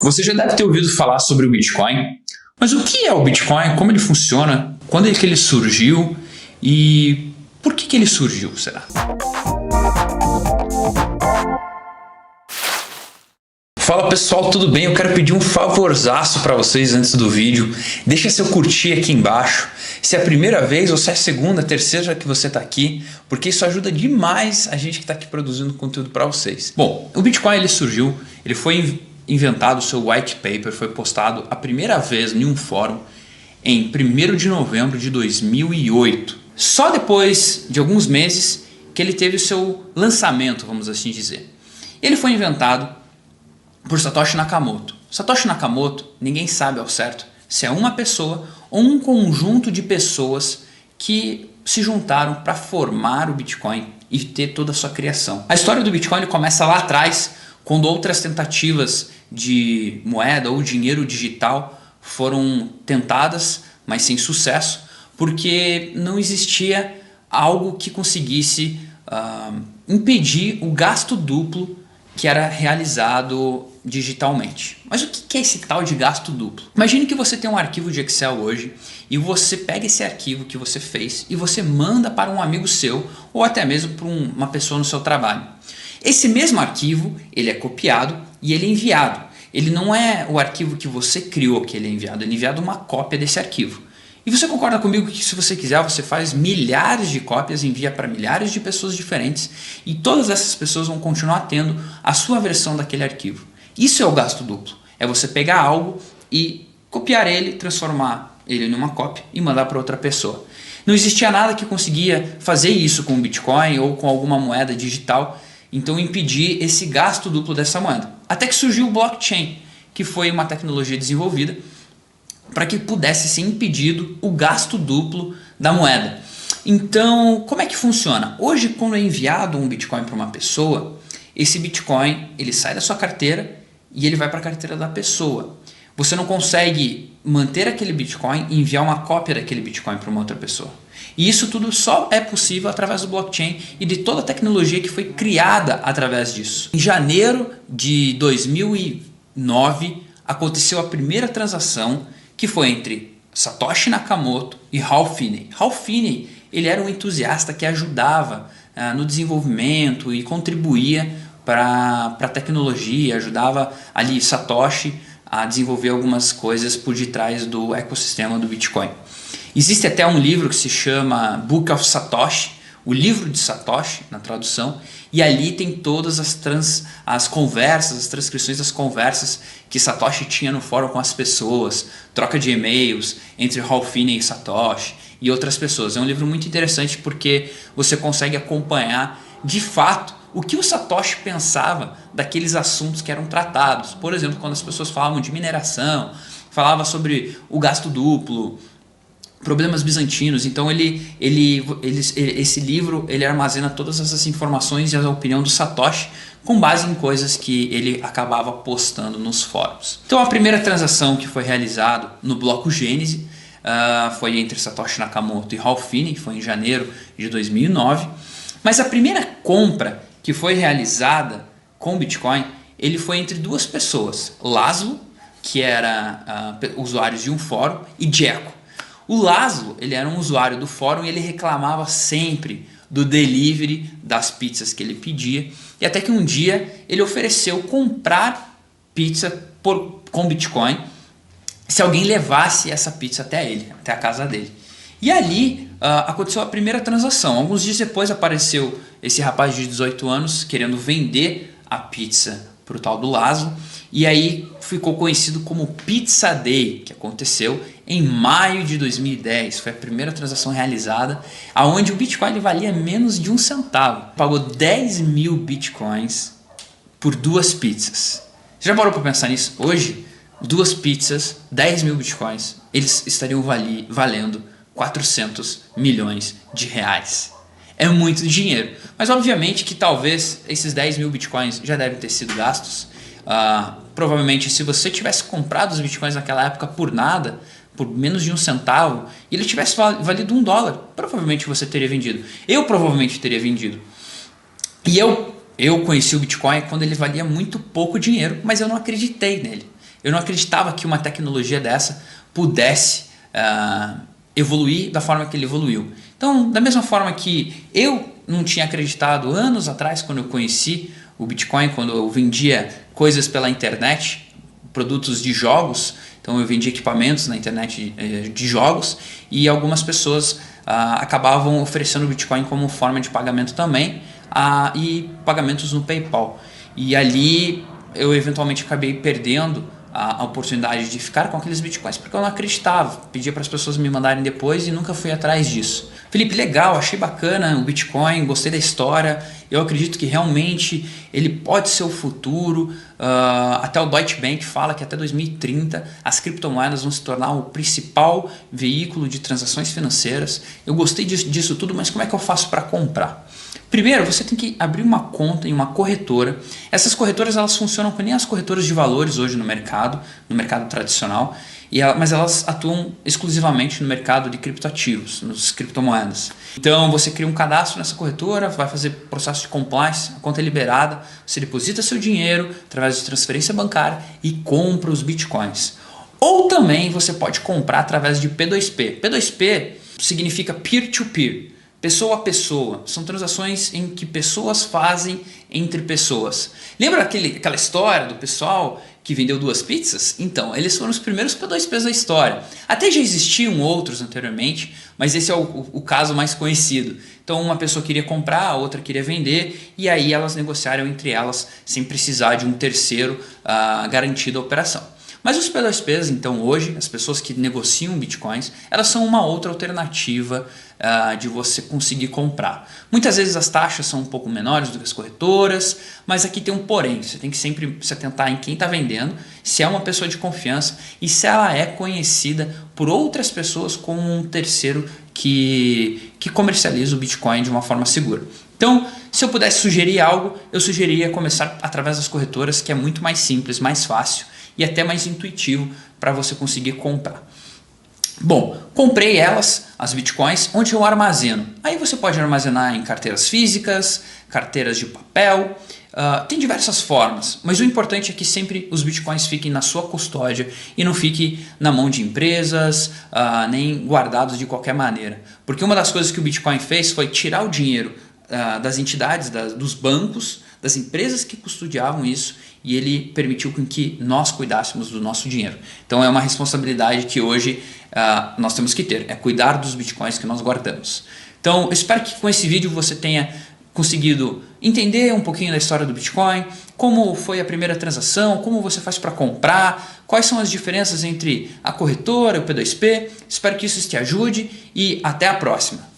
Você já deve ter ouvido falar sobre o Bitcoin, mas o que é o Bitcoin, como ele funciona, quando é que ele surgiu e por que ele surgiu, será? Fala pessoal, tudo bem? Eu quero pedir um favorzaço para vocês antes do vídeo. Deixa seu curtir aqui embaixo, se é a primeira vez ou se é a segunda, terceira que você está aqui, porque isso ajuda demais a gente que está aqui produzindo conteúdo para vocês. Bom, o Bitcoin ele surgiu, ele foi inventado, o seu white paper foi postado a primeira vez em um fórum em 1º de novembro de 2008. Só depois de alguns meses que ele teve o seu lançamento, vamos assim dizer. Ele foi inventado por Satoshi Nakamoto. Satoshi Nakamoto, ninguém sabe ao certo se é uma pessoa ou um conjunto de pessoas que se juntaram para formar o Bitcoin e ter toda a sua criação. A história do Bitcoin começa lá atrás, quando outras tentativas de moeda ou dinheiro digital foram tentadas, mas sem sucesso, porque não existia algo que conseguisse impedir o gasto duplo que era realizado digitalmente. Mas o que é esse tal de gasto duplo? Imagine que você tem um arquivo de Excel hoje e você pega esse arquivo que você fez e você manda para um amigo seu ou até mesmo para uma pessoa no seu trabalho. Esse mesmo arquivo ele é copiado e ele é enviado. Ele não é o arquivo que você criou que ele é enviado uma cópia desse arquivo. E você concorda comigo que se você quiser você faz milhares de cópias, envia para milhares de pessoas diferentes e todas essas pessoas vão continuar tendo a sua versão daquele arquivo. Isso é o gasto duplo, é você pegar algo e copiar ele, transformar ele em uma cópia e mandar para outra pessoa. Não existia nada que conseguia fazer isso com o Bitcoin ou com alguma moeda digital, então impedir esse gasto duplo dessa moeda. Até que surgiu o blockchain, que foi uma tecnologia desenvolvida para que pudesse ser impedido o gasto duplo da moeda. Então, como é que funciona? Hoje, quando é enviado um Bitcoin para uma pessoa, esse Bitcoin ele sai da sua carteira e ele vai para a carteira da pessoa. Você não consegue manter aquele Bitcoin e enviar uma cópia daquele Bitcoin para uma outra pessoa. E isso tudo só é possível através do blockchain e de toda a tecnologia que foi criada através disso. Em janeiro de 2009, aconteceu a primeira transação que foi entre Satoshi Nakamoto e Hal Finney. Hal Finney ele era um entusiasta que ajudava no desenvolvimento e contribuía para a tecnologia, ajudava ali Satoshi a desenvolver algumas coisas por detrás do ecossistema do Bitcoin. Existe até um livro que se chama Book of Satoshi, o livro de Satoshi, na tradução, e ali tem todas as conversas, as transcrições das conversas que Satoshi tinha no fórum com as pessoas, troca de e-mails entre Hal Finney e Satoshi e outras pessoas. É um livro muito interessante porque você consegue acompanhar de fato o que o Satoshi pensava daqueles assuntos que eram tratados. Por exemplo, quando as pessoas falavam de mineração, falava sobre o gasto duplo, problemas bizantinos. Então esse livro ele armazena todas essas informações e a opinião do Satoshi com base em coisas que ele acabava postando nos fóruns. Então a primeira transação que foi realizada no bloco Gênese foi entre Satoshi Nakamoto e Hal Finney, foi em janeiro de 2009. Mas a primeira compra que foi realizada com Bitcoin, ele foi entre duas pessoas, Laszlo, que era usuário de um fórum, e Djeco. O Laszlo ele era um usuário do fórum e ele reclamava sempre do delivery das pizzas que ele pedia. E até que um dia ele ofereceu comprar pizza com Bitcoin se alguém levasse essa pizza até ele, até a casa dele. E ali aconteceu a primeira transação. Alguns dias depois apareceu esse rapaz de 18 anos querendo vender a pizza para o tal do Laszlo. E aí ficou conhecido como Pizza Day, que aconteceu em maio de 2010. Foi a primeira transação realizada, onde o Bitcoin ele valia menos de 1 centavo. Pagou 10 mil Bitcoins por 2 pizzas. Você já parou para pensar nisso? Hoje, 2 pizzas, 10 mil Bitcoins, eles estariam valendo 400 milhões de reais. É muito dinheiro. Mas obviamente que talvez esses 10 mil Bitcoins já devem ter sido gastos. Provavelmente se você tivesse comprado os Bitcoins naquela época por nada, por menos de 1 centavo, e ele tivesse valido $1, provavelmente você teria vendido. Eu provavelmente teria vendido. E eu conheci o Bitcoin quando ele valia muito pouco dinheiro, mas eu não acreditei nele. Eu não acreditava que uma tecnologia dessa pudesse evoluir da forma que ele evoluiu. Então, da mesma forma que eu não tinha acreditado anos atrás, quando eu conheci o Bitcoin, quando eu vendia coisas pela internet, produtos de jogos, então eu vendia equipamentos na internet de jogos, e algumas pessoas acabavam oferecendo o Bitcoin como forma de pagamento também, e pagamentos no PayPal. E ali eu eventualmente acabei perdendo a oportunidade de ficar com aqueles bitcoins, porque eu não acreditava, pedia para as pessoas me mandarem depois e nunca fui atrás disso. Felipe, legal, achei bacana o Bitcoin, gostei da história, eu acredito que realmente ele pode ser o futuro, até o Deutsche Bank fala que até 2030 as criptomoedas vão se tornar o principal veículo de transações financeiras. Eu gostei disso tudo, mas como é que eu faço para comprar? Primeiro, você tem que abrir uma conta em uma corretora. Essas corretoras elas funcionam como nem as corretoras de valores hoje no mercado tradicional, mas elas atuam exclusivamente no mercado de criptoativos, nas criptomoedas. Então você cria um cadastro nessa corretora, vai fazer processo de compliance, a conta é liberada, você deposita seu dinheiro através de transferência bancária e compra os bitcoins. Ou também você pode comprar através de P2P. P2P significa peer-to-peer. Pessoa a pessoa, são transações em que pessoas fazem entre pessoas. Lembra aquela história do pessoal que vendeu 2 pizzas? Então, eles foram os primeiros P2Ps da história. Até já existiam outros anteriormente, mas esse é o caso mais conhecido. Então, uma pessoa queria comprar, a outra queria vender, e aí elas negociaram entre elas sem precisar de um terceiro garantido a operação. Mas os P2Ps, então hoje, as pessoas que negociam bitcoins, elas são uma outra alternativa de você conseguir comprar. Muitas vezes as taxas são um pouco menores do que as corretoras, mas aqui tem um porém, você tem que sempre se atentar em quem está vendendo, se é uma pessoa de confiança e se ela é conhecida por outras pessoas como um terceiro que comercializa o Bitcoin de uma forma segura. Então, se eu pudesse sugerir algo, eu sugeriria começar através das corretoras, que é muito mais simples, mais fácil e até mais intuitivo para você conseguir comprar. Bom, comprei elas, as bitcoins, onde eu armazeno. Aí você pode armazenar em carteiras físicas, carteiras de papel, tem diversas formas, mas o importante é que sempre os bitcoins fiquem na sua custódia e não fiquem na mão de empresas, nem guardados de qualquer maneira. Porque uma das coisas que o Bitcoin fez foi tirar o dinheiro das entidades, dos bancos, das empresas que custodiavam isso, e ele permitiu com que nós cuidássemos do nosso dinheiro. Então é uma responsabilidade que hoje nós temos que ter, é cuidar dos bitcoins que nós guardamos. Então eu espero que com esse vídeo você tenha conseguido entender um pouquinho da história do Bitcoin, como foi a primeira transação, como você faz para comprar, quais são as diferenças entre a corretora e o P2P. Espero que isso te ajude e até a próxima.